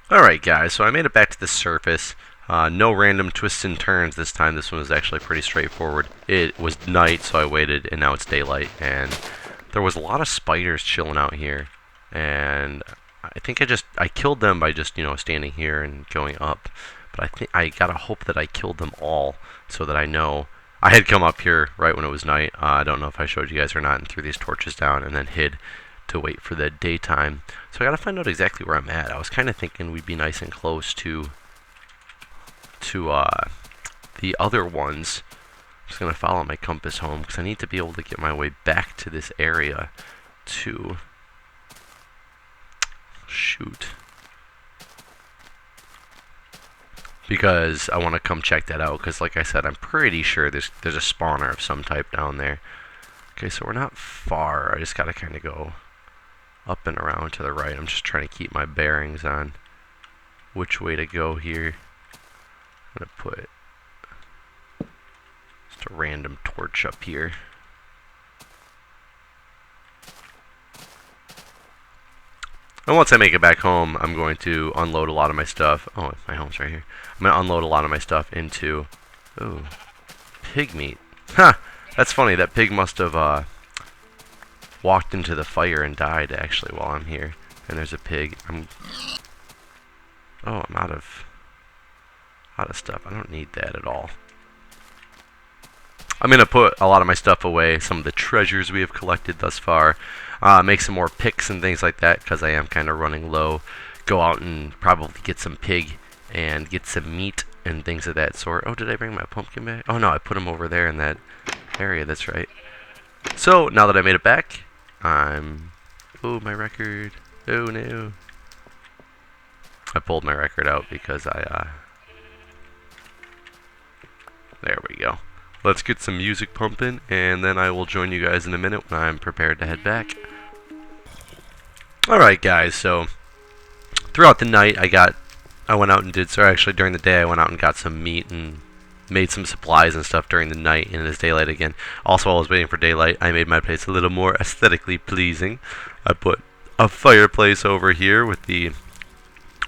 Alright guys, so I made it back to the surface. No random twists and turns this time. This one was actually pretty straightforward. It was night, so I waited, and now it's daylight. And there was a lot of spiders chilling out here. And I think I killed them by just, standing here and going up. But I think I gotta hope that I killed them all so that I know. I had come up here right when it was night. I don't know if I showed you guys or not, and threw these torches down and then hid to wait for the daytime. So I gotta find out exactly where I'm at. I was kind of thinking we'd be nice and close to the other ones. I'm just gonna follow my compass home because I need to be able to get my way back to this area to shoot. Because I want to come check that out. Because like I said, I'm pretty sure there's a spawner of some type down there. Okay, so we're not far. I just gotta kind of go up and around to the right. I'm just trying to keep my bearings on which way to go here. I'm gonna put just a random torch up here. And once I make it back home, I'm going to unload a lot of my stuff. Oh, my home's right here. I'm going to unload a lot of my stuff into... Ooh, pig meat. Ha! That's funny. That pig must have walked into the fire and died, actually, while I'm here. And there's a pig. Oh, I'm out of stuff. I don't need that at all. I'm going to put a lot of my stuff away, some of the treasures we have collected thus far, make some more picks and things like that, because I am kind of running low. Go out and probably get some pig and get some meat and things of that sort. Oh, did I bring my pumpkin back? Oh, no, I put them over there in that area, that's right. So, now that I made it back, oh, my record. Oh, no. I pulled my record out because there we go. Let's get some music pumping, and then I will join you guys in a minute when I'm prepared to head back. Alright guys, so throughout the night I went out and actually during the day I went out and got some meat and made some supplies and stuff during the night, and it is daylight again. Also, while I was waiting for daylight, I made my place a little more aesthetically pleasing. I put a fireplace over here with the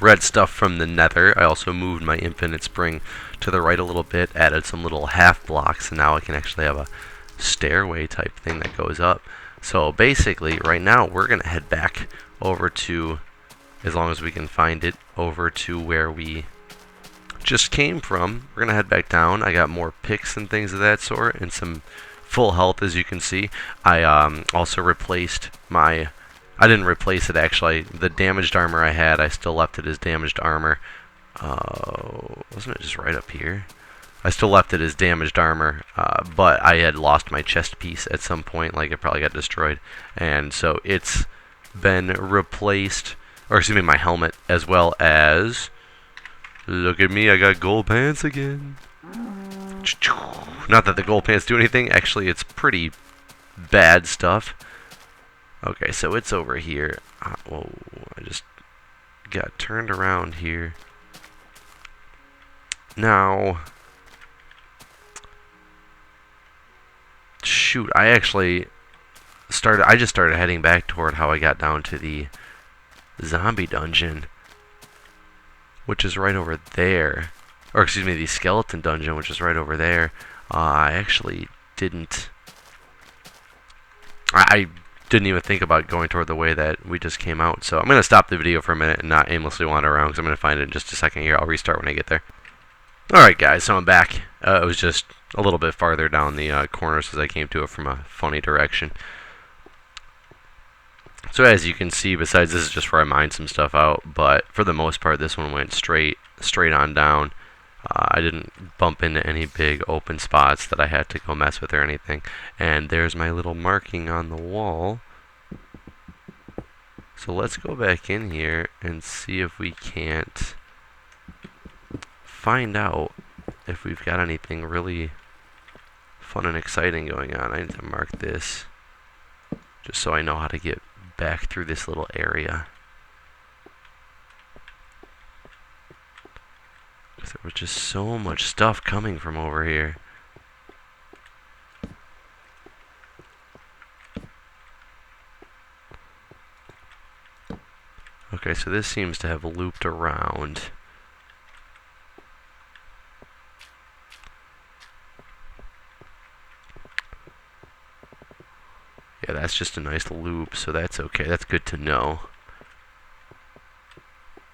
red stuff from the nether. I also moved my infinite spring to the right a little bit, added some little half blocks, and now I can actually have a stairway type thing that goes up. So basically, right now, we're going to head back over to, as long as we can find it, over to where we just came from. We're going to head back down. I got more picks and things of that sort, and some full health, as you can see. I also replaced my... I didn't replace it, actually. The damaged armor I had, I still left it as damaged armor. Wasn't it just right up here? I still left it as damaged armor, but I had lost my chest piece at some point, like it probably got destroyed. And so it's been replaced, or excuse me, my helmet, as well as... Look at me, I got gold pants again. Not that the gold pants do anything, actually it's pretty bad stuff. Okay, so it's over here. Whoa, I just got turned around here. Now, shoot, I just started heading back toward how I got down to the zombie dungeon, which is right over there. Or, excuse me, the skeleton dungeon, which is right over there. I actually didn't... I didn't even think about going toward the way that we just came out. So I'm going to stop the video for a minute and not aimlessly wander around, because I'm going to find it in just a second here. I'll restart when I get there. Alright guys, so I'm back. It was just a little bit farther down the corners as I came to it from a funny direction. So as you can see, besides this is just where I mined some stuff out, but for the most part this one went straight on down. I didn't bump into any big open spots that I had to go mess with or anything. And there's my little marking on the wall. So let's go back in here and see if we can't find out if we've got anything really fun and exciting going on. I need to mark this just so I know how to get back through this little area. There was just so much stuff coming from over here. Okay, Okay, so this seems to have looped around. Yeah, that's just a nice loop, so that's okay. That's good to know.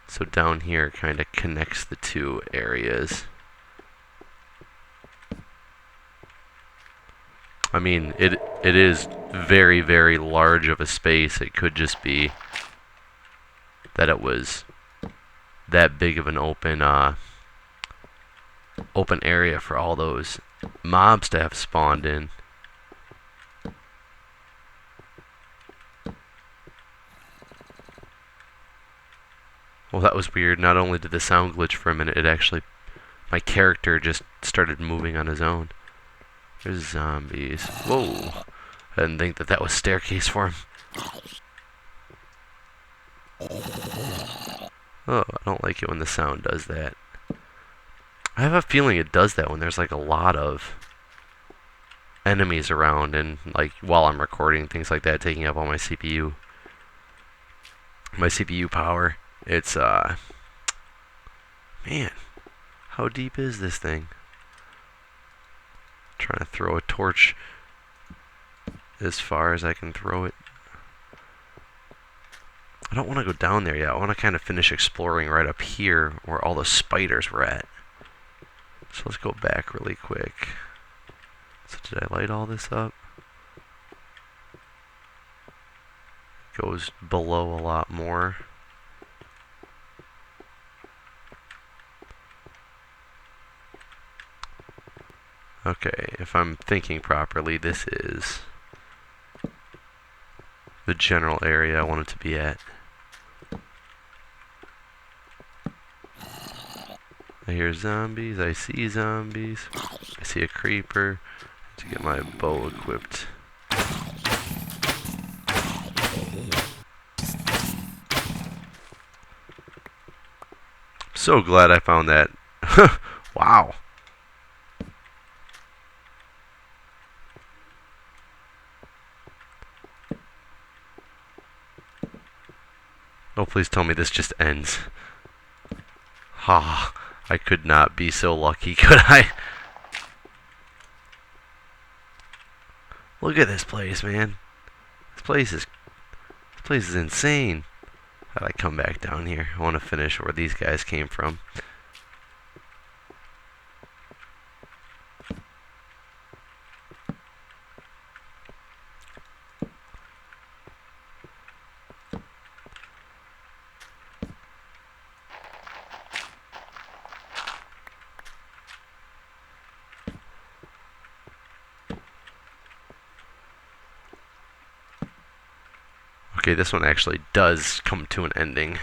So down here kind of connects the two areas. I mean, it is very, very large of a space. It could just be that it was that big of an open area for all those mobs to have spawned in. Well, that was weird. Not only did the sound glitch for a minute, it actually, my character just started moving on his own. There's zombies. Whoa. I didn't think that that was staircase for him. Oh, I don't like it when the sound does that. I have a feeling it does that when there's like a lot of enemies around and like while I'm recording, things like that, taking up all my CPU. My CPU power. It's man, how deep is this thing? Trying to throw a torch as far as I can throw it. I don't want to go down there yet. I want to kind of finish exploring right up here where all the spiders were at. So let's go back really quick. So did I light all this up? Goes below a lot more. Okay, if I'm thinking properly, this is the general area I want it to be at. I hear zombies, I see zombies, I see a creeper. I have to get my bow equipped. So glad I found that. Wow. Oh, please tell me this just ends. Ha. I could not be so lucky, could I? Look at this place, man. This place is insane. How'd I come back down here? I want to finish where these guys came from. Okay, this one actually does come to an ending.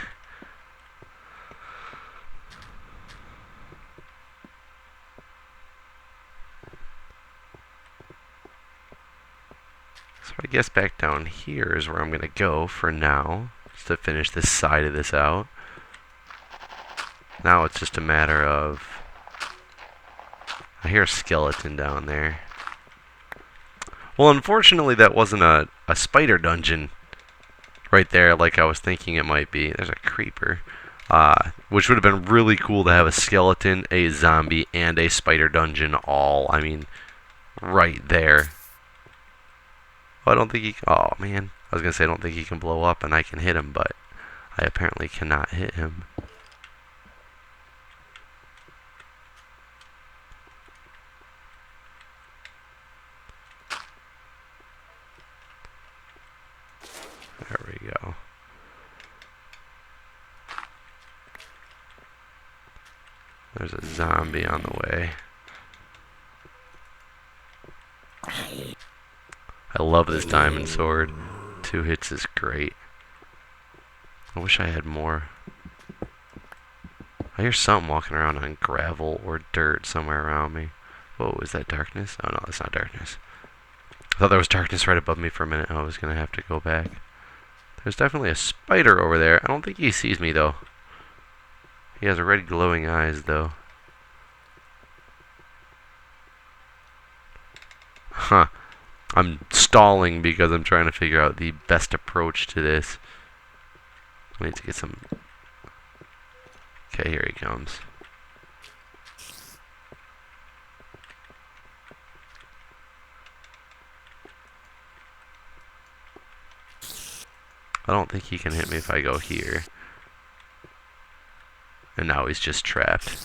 So I guess back down here is where I'm going to go for now, just to finish this side of this out. Now it's just a matter of... I hear a skeleton down there. Well, unfortunately that wasn't a spider dungeon right there like I was thinking it might be. There's a creeper. Which would have been really cool to have a skeleton, a zombie, and a spider dungeon all, I mean, right there. Oh, I don't think he... Oh, man. I was going to say I don't think he can blow up and I can hit him, but I apparently cannot hit him. There we go. There's a zombie on the way. I love this diamond sword. 2 hits is great. I wish I had more. I hear something walking around on gravel or dirt somewhere around me. Whoa, is that darkness? Oh no, that's not darkness. I thought there was darkness right above me for a minute. I was going to have to go back. There's definitely a spider over there. I don't think he sees me though. He has red glowing eyes though. Huh. I'm stalling because I'm trying to figure out the best approach to this. I need to get some... Okay, here he comes. I don't think he can hit me if I go here. And now he's just trapped.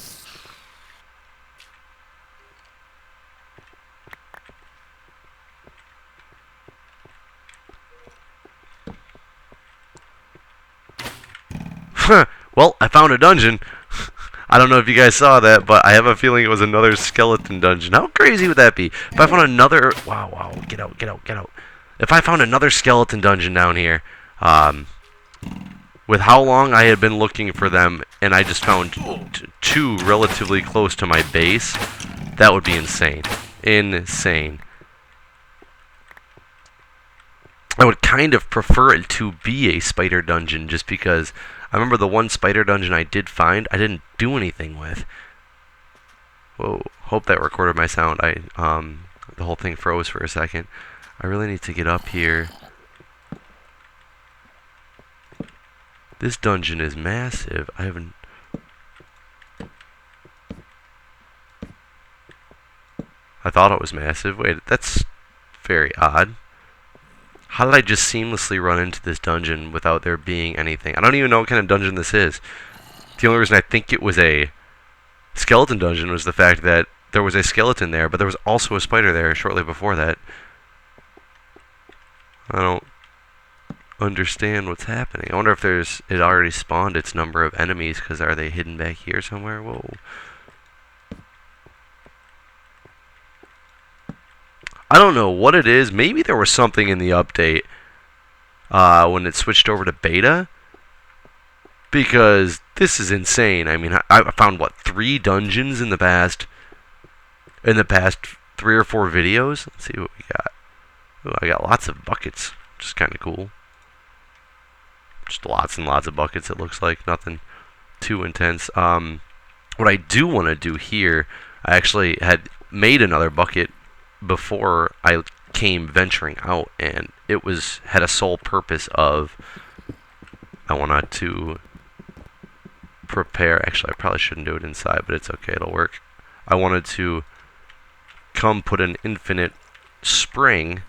Well, I found a dungeon. I don't know if you guys saw that, but I have a feeling it was another skeleton dungeon. How crazy would that be? If I found another... Wow, get out, get out, get out. If I found another skeleton dungeon down here, with how long I had been looking for them, and I just found two relatively close to my base, that would be insane. Insane. I would kind of prefer it to be a spider dungeon, just because I remember the one spider dungeon I did find, I didn't do anything with. Whoa, hope that recorded my sound. The whole thing froze for a second. I really need to get up here. This dungeon is massive. I thought it was massive. Wait, that's very odd. How did I just seamlessly run into this dungeon without there being anything? I don't even know what kind of dungeon this is. The only reason I think it was a skeleton dungeon was the fact that there was a skeleton there, but there was also a spider there shortly before that. I don't understand what's happening. I wonder if it already spawned its number of enemies, because are they hidden back here somewhere? Whoa. I don't know what it is. Maybe there was something in the update when it switched over to beta, because this is insane. I mean, I found what, 3 dungeons in the past 3 or 4 videos. Let's see what we got. Ooh, I got lots of buckets, which is kind of cool. Just lots and lots of buckets, it looks like. Nothing too intense. What I do want to do here, I actually had made another bucket before I came venturing out, and it had a sole purpose of, I wanted to prepare. Actually, I probably shouldn't do it inside, but it's okay, it'll work. I wanted to come put an infinite spring,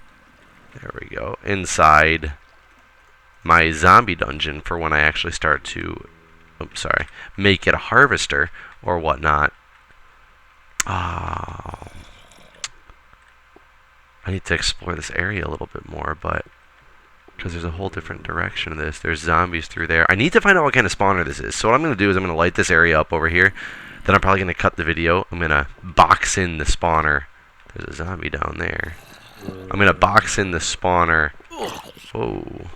there we go, inside my zombie dungeon for when I actually start to, make it a harvester or whatnot. I need to explore this area a little bit more, but because there's a whole different direction of this. There's zombies through there. I need to find out what kind of spawner this is. So what I'm going to do is I'm going to light this area up over here. Then I'm probably going to cut the video. I'm going to box in the spawner. There's a zombie down there. I'm going to box in the spawner. Whoa.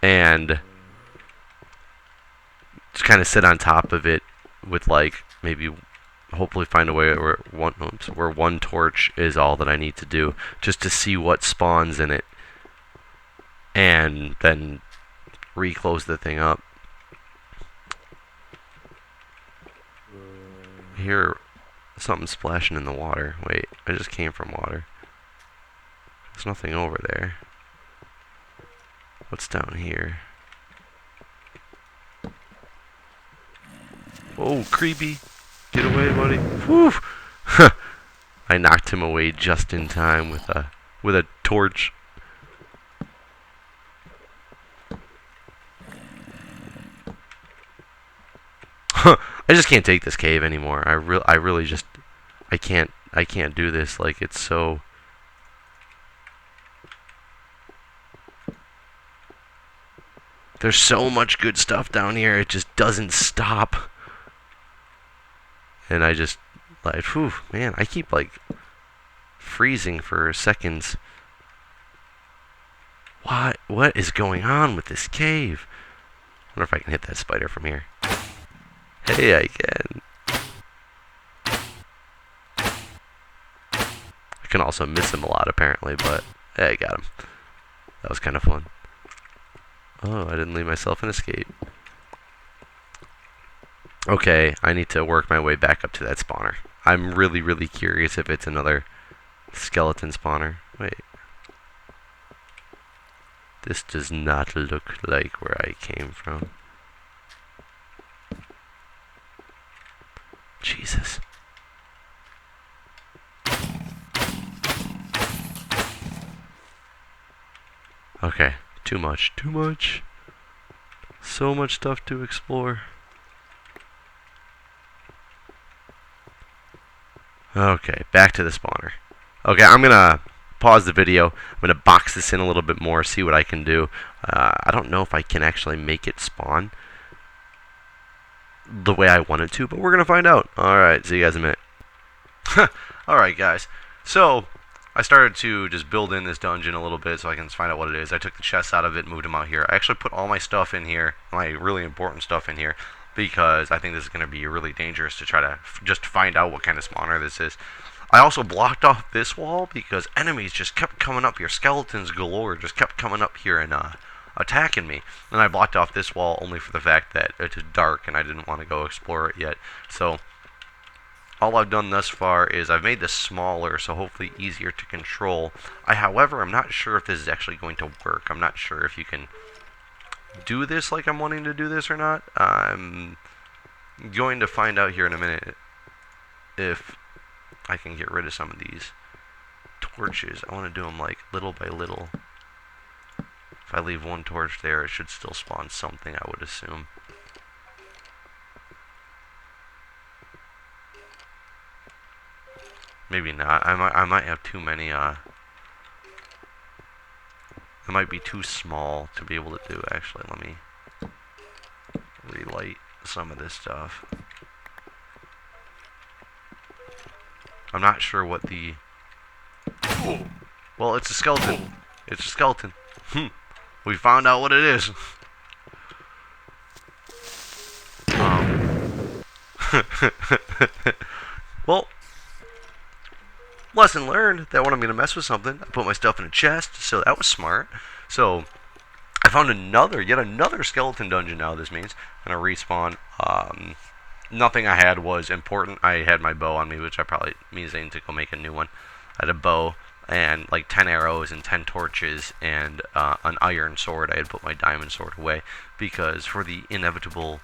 And just kind of sit on top of it with, like, maybe hopefully find a way where one torch is all that I need to do, just to see what spawns in it, and then reclose the thing up. I hear something splashing in the water. Wait, I just came from water. There's nothing over there. What's down here? Oh, creepy. Get away, buddy. Whew. I knocked him away just in time with a torch. I just can't take this cave anymore. I really just I can't do this. Like, it's so... There's so much good stuff down here. It just doesn't stop. And I just, like, whew, man, I keep, like, freezing for seconds. What is going on with this cave? I wonder if I can hit that spider from here. Hey, I can. I can also miss him a lot, apparently, but hey, I got him. That was kind of fun. Oh, I didn't leave myself an escape. Okay, I need to work my way back up to that spawner. I'm really, really curious if it's another skeleton spawner. Wait. This does not look like where I came from. Jesus. Okay, too much, too much. So much stuff to explore. Okay, back to the spawner. Okay, I'm gonna pause the video. I'm gonna box this in a little bit more, see what I can do. I don't know if I can actually make it spawn the way I want it to, but we're gonna find out. Alright, see you guys in a minute. Alright guys, so I started to just build in this dungeon a little bit so I can find out what it is. I took the chests out of it, moved them out here. I actually put all my stuff in here, my really important stuff in here, because I think this is going to be really dangerous to try to just find out what kind of spawner this is. I also blocked off this wall because enemies just kept coming up here. Skeletons galore just kept coming up here and attacking me. And I blocked off this wall only for the fact that it's dark and I didn't want to go explore it yet. So all I've done thus far is I've made this smaller, so hopefully easier to control. However, I'm not sure if this is actually going to work. I'm not sure if you can do this like I'm wanting to do this or not. I'm going to find out here in a minute if I can get rid of some of these torches. I want to do them like little by little. If I leave one torch there, it should still spawn something, I would assume. Maybe not. I might have too many. It might be too small to be able to do. Actually, let me relight some of this stuff. I'm not sure what the. Well, it's a skeleton. It's a skeleton. We found out what it is. Well. Lesson learned that when I'm going to mess with something, I put my stuff in a chest, so that was smart. So, I found yet another skeleton dungeon now, this means. I'm going to respawn. Nothing I had was important. I had my bow on me, which I probably means I need to go make a new one. I had a bow and like 10 arrows and 10 torches and an iron sword. I had put my diamond sword away because for the inevitable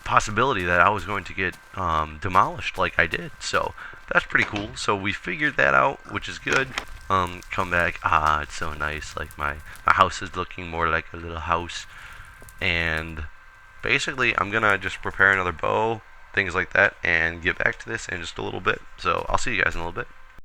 possibility that I was going to get demolished like I did. So that's pretty cool. So we figured that out, which is good. Come back. It's so nice. Like my house is looking more like a little house. And basically I'm gonna just prepare another bow, things like that, and get back to this in just a little bit. So I'll see you guys in a little bit.